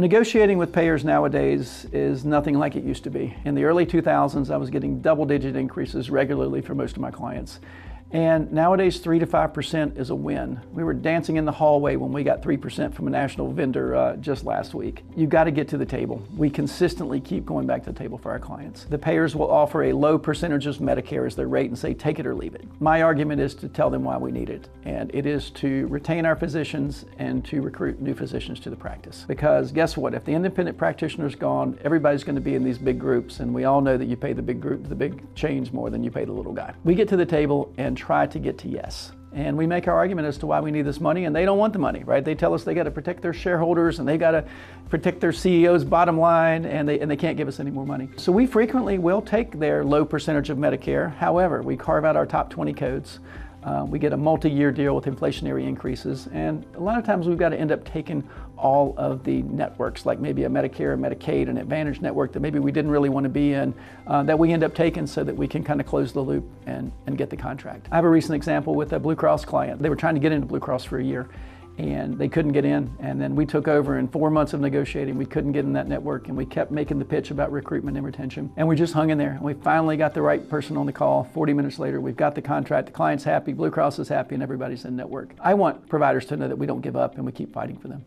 Negotiating with payers nowadays is nothing like it used to be. In the early 2000s, I was getting double-digit increases regularly for most of my clients. And nowadays, 3 to 5% is a win. We were dancing in the hallway when we got 3% from a national vendor just last week. You've got to get to the table. We consistently keep going back to the table for our clients. The payers will offer a low percentage of Medicare as their rate and say, take it or leave it. My argument is to tell them why we need it. And it is to retain our physicians and to recruit new physicians to the practice. Because guess what? If the independent practitioner's gone, everybody's going to be in these big groups. And we all know that you pay the big group, the big chains more than you pay the little guy. We get to the table and try to get to yes. And we make our argument as to why we need this money, and they don't want the money, right? They tell us they got to protect their shareholders and they got to protect their CEO's bottom line, and they can't give us any more money. So we frequently will take their low percentage of Medicare. However, we carve out our top 20 codes. We get a multi-year deal with inflationary increases, and a lot of times we've got to end up taking all of the networks, like maybe a Medicare, a Medicaid, an Advantage network that maybe we didn't really want to be in, that we end up taking so that we can kind of close the loop and get the contract. I have a recent example with a Blue Cross client. They were trying to get into Blue Cross for a year, and they couldn't get in, and then we took over in 4 months of negotiating. We couldn't get in that network, and we kept making the pitch about recruitment and retention, and we just hung in there, and we finally got the right person on the call. 40 minutes later, we've got the contract, the client's happy, Blue Cross is happy, and everybody's in network. I want providers to know that we don't give up and we keep fighting for them.